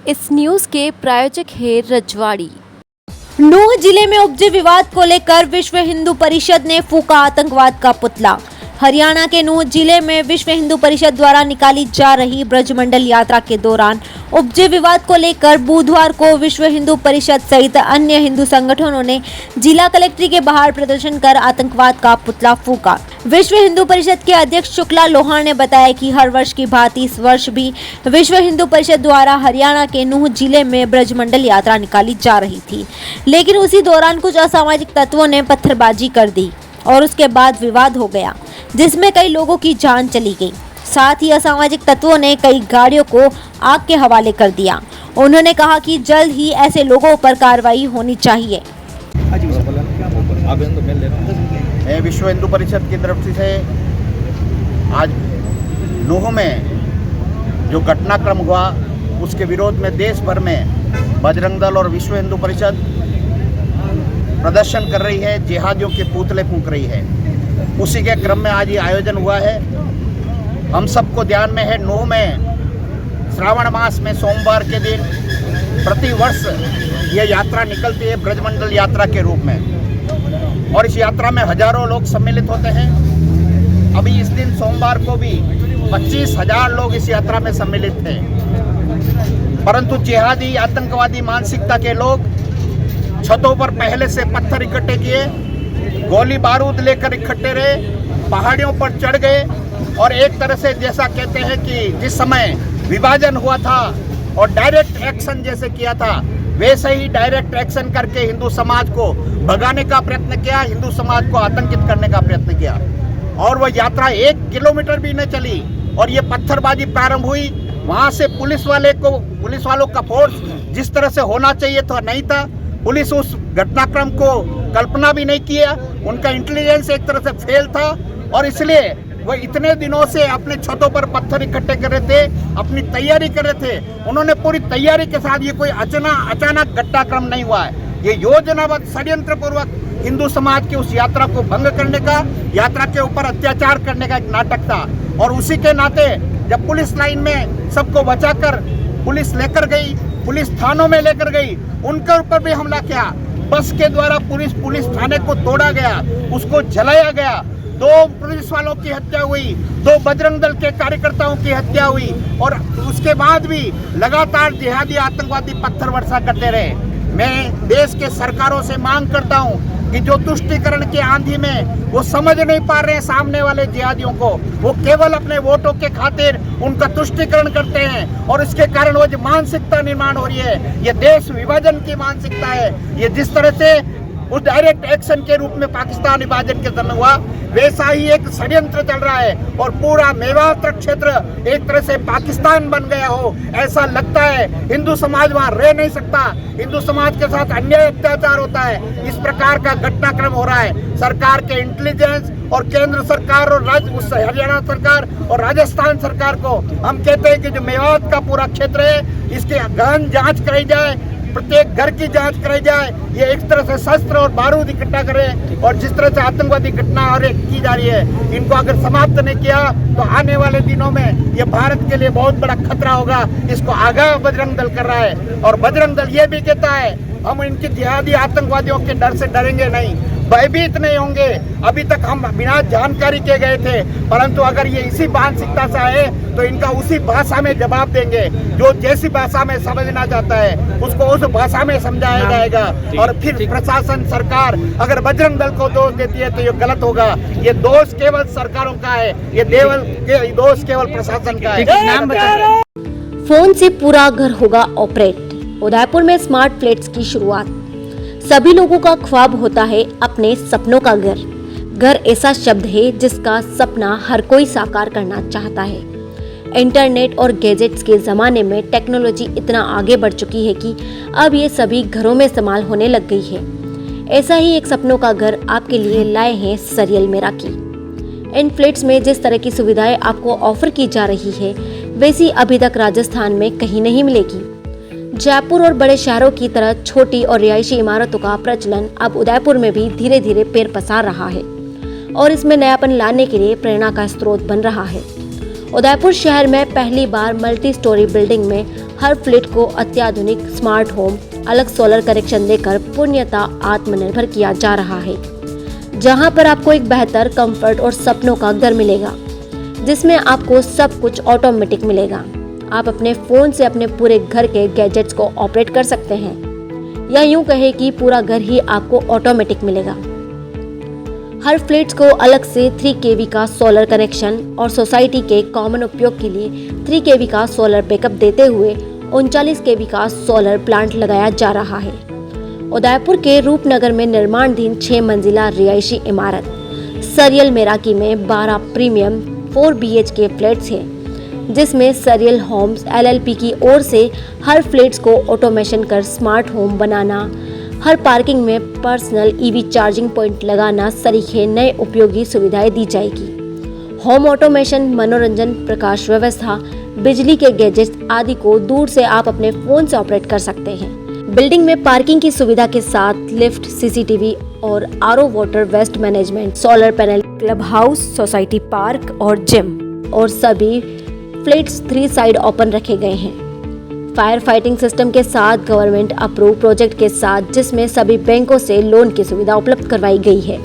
इस न्यूज के प्रायोजक है रजवाड़ी। नूंह जिले में उपजे विवाद को लेकर विश्व हिंदू परिषद ने फूका आतंकवाद का पुतला। हरियाणा के नूंह जिले में विश्व हिंदू परिषद द्वारा निकाली जा रही ब्रजमंडल यात्रा के दौरान उपजे विवाद को लेकर बुधवार को विश्व हिंदू परिषद सहित अन्य हिंदू संगठनों ने जिला कलेक्ट्रेट के बाहर प्रदर्शन कर आतंकवाद का पुतला फूका। विश्व हिंदू परिषद के अध्यक्ष शुक्ला लोहार ने बताया कि हर वर्ष की भांति इस वर्ष भी विश्व हिंदू परिषद द्वारा हरियाणा के नूंह जिले में ब्रजमंडल यात्रा निकाली जा रही थी, लेकिन उसी दौरान कुछ असामाजिक तत्वों ने पत्थरबाजी कर दी और उसके बाद विवाद हो गया, जिसमें कई लोगों की जान चली गई। साथ ही असामाजिक तत्वों ने कई गाड़ियों को आग के हवाले कर दिया। उन्होंने कहा कि जल्द ही ऐसे लोगों पर कार्रवाई होनी चाहिए। विश्व हिंदू परिषद की तरफ से आज नूंह में जो घटनाक्रम हुआ उसके विरोध में देश भर में बजरंग दल और विश्व हिंदू परिषद प्रदर्शन कर रही है, जिहादियों के पुतले फूंक रही है। उसी के क्रम में आज ये आयोजन हुआ है। हम सबको ध्यान में है, नूंह में श्रावण मास में सोमवार के दिन प्रतिवर्ष ये यात्रा निकलती है ब्रजमंडल यात्रा के रूप में, और इस यात्रा में हजारों लोग सम्मिलित होते हैं। अभी इस दिन सोमवार को भी 25,000 लोग इस यात्रा में सम्मिलित थे, परंतु जिहादी आतंकवादी मानसिकता के लोग छतों पर पहले से पत्थर इकट्ठे किए, गोली बारूद लेकर इकट्ठे रहे, पहाड़ियों पर चढ़ गए और एक तरह से जैसा कहते हैं कि जिस समय विभाजन हुआ था और डायरेक्ट एक्शन जैसे किया था, वैसे ही डायरेक्ट एक्शन करके हिंदू समाज को भगाने का प्रयत्न किया, हिंदू समाज को आतंकित करने का प्रयत्न किया। और वह यात्रा 1 किलोमीटर भी न चली और ये पत्थरबाजी प्रारंभ हुई। वहाँ से पुलिस वालों का फोर्स जिस तरह से होना चाहिए था नहीं था। पुलिस उस घटनाक्रम को कल्पना भी नहीं किया, उनका इंटेलिजेंस एक तरह से फेल था और इसलिए वो इतने दिनों से अपने छतों पर पत्थर इकट्ठे कर रहे थे, अपनी तैयारी कर रहे थे। उन्होंने पूरी तैयारी के साथ, ये कोई अचानक घटनाक्रम नहीं हुआ है, ये योजनाबद्ध षड्यंत्र पूर्वक हिंदू समाज की उस यात्रा को भंग करने का, यात्रा के ऊपर अत्याचार करने का एक नाटक था। और उसी के नाते जब पुलिस लाइन में सबको बचाकर पुलिस लेकर गई, पुलिस थानों में लेकर गई, उनके ऊपर भी हमला किया। बस के द्वारा पुलिस थाने को तोड़ा गया, उसको जलाया गया, 2 पुलिस वालों की हत्या हुई, 2 बजरंग दल के कार्यकर्ताओं की हत्या हुई और उसके बाद भी लगातार जिहादी आतंकवादी पत्थर वर्षा करते रहे। मैं देश के सरकारों से मांग करता हूं कि जो तुष्टीकरण की आंधी में वो समझ नहीं पा रहे हैं सामने वाले जिहादियों को, वो केवल अपने वोटों के खातिर उनका तुष्टीकरण करते हैं और इसके कारण वो जो मानसिकता निर्माण हो रही है, ये देश विभाजन की मानसिकता है। ये जिस तरह से उस डायरेक्ट एक्शन के रूप में पाकिस्तान विभाजन के समय हुआ, वैसा ही एक षड्यंत्र चल रहा है और पूरा मेवात क्षेत्र एक तरह से पाकिस्तान बन गया हो ऐसा लगता है। हिंदू समाज वहाँ रह नहीं सकता, हिंदू समाज के साथ अन्याय अत्याचार होता है। इस प्रकार का घटनाक्रम हो रहा है। सरकार के इंटेलिजेंस और केंद्र सरकार और हरियाणा सरकार और राजस्थान सरकार को हम कहते हैं कि जो मेवात का पूरा क्षेत्र है, इसकी गहन जांच कराई जाए, प्रत्येक घर की जांच कराई जाए। ये एक तरह से शस्त्र और बारूद इकट्ठा करें और जिस तरह से आतंकवादी घटना और की जा रही है, इनको अगर समाप्त नहीं किया तो आने वाले दिनों में ये भारत के लिए बहुत बड़ा खतरा होगा। इसको आगाह बजरंग दल कर रहा है और बजरंग दल ये भी कहता है हम इनके जिहादी आतंकवादियों के डर से डरेंगे नहीं, भयभीत नहीं होंगे। अभी तक हम बिना जानकारी के गए थे, परंतु अगर ये इसी मानसिकता से आए तो इनका उसी भाषा में जवाब देंगे। जो जैसी भाषा में समझना चाहता है उसको उस भाषा में समझाया जाएगा। और फिर प्रशासन, सरकार अगर बजरंग दल को दोष देती है तो ये गलत होगा। ये दोष केवल सरकारों का है, ये दोष केवल प्रशासन का है। फोन से पूरा घर होगा ऑपरेट। उदयपुर में स्मार्ट फ्लैट्स की शुरुआत। सभी लोगों का ख्वाब होता है अपने सपनों का घर। घर ऐसा शब्द है जिसका सपना हर कोई साकार करना चाहता है। इंटरनेट और गैजेट्स के ज़माने में टेक्नोलॉजी इतना आगे बढ़ चुकी है कि अब ये सभी घरों में इस्तेमाल होने लग गई है। ऐसा ही एक सपनों का घर आपके लिए लाए हैं सरियल में राखी। इन फ्लैट्स में जिस तरह की सुविधाएं आपको ऑफर की जा रही है, वैसी अभी तक राजस्थान में कहीं नहीं मिलेगी। जयपुर और बड़े शहरों की तरह छोटी और रिहायशी इमारतों का प्रचलन अब उदयपुर में भी धीरे धीरे पैर पसार रहा है और इसमें नयापन लाने के लिए प्रेरणा का स्रोत बन रहा है। उदयपुर शहर में पहली बार मल्टी स्टोरी बिल्डिंग में हर फ्लैट को अत्याधुनिक स्मार्ट होम अलग सोलर कनेक्शन देकर पूर्णतः आत्मनिर्भर किया जा रहा है, जहां पर आपको एक बेहतर कंफर्ट और सपनों का घर मिलेगा, जिसमें आपको सब कुछ ऑटोमेटिक मिलेगा। आप अपने फोन से अपने पूरे घर के गैजेट्स को ऑपरेट कर सकते हैं, या यूं कहे कि पूरा घर ही आपको ऑटोमेटिक मिलेगा। हर फ्लैट को अलग से 3 kV का सोलर कनेक्शन और सोसाइटी के कॉमन उपयोग के लिए 3 kV का सोलर बैकअप देते हुए 39 kV का सोलर प्लांट लगाया जा रहा है। उदयपुर के रूपनगर में निर्माणाधीन 6 मंजिला रिहायशी इमारत सरियल मेराकी में 12 प्रीमियम 4 BHK फ्लैट्स हैं, जिसमें सरियल होम्स LLP की ओर से हर फ्लैट्स को ऑटोमेशन कर स्मार्ट होम बनाना, हर पार्किंग में पर्सनल EV चार्जिंग पॉइंट लगाना सरीखे नए उपयोगी सुविधाएं दी जाएगी। होम ऑटोमेशन, मनोरंजन, प्रकाश व्यवस्था, बिजली के गैजेट्स आदि को दूर से आप अपने फोन से ऑपरेट कर सकते हैं। बिल्डिंग में पार्किंग की सुविधा के साथ लिफ्ट, CCTV और RO water waste management, solar panel, club house, society park और जिम और सभी फ्लैट्स 3 साइड ओपन रखे गए हैं। फायर फाइटिंग सिस्टम के साथ गवर्नमेंट अप्रूव प्रोजेक्ट के साथ, जिसमें सभी बैंकों से लोन की सुविधा उपलब्ध करवाई गई है।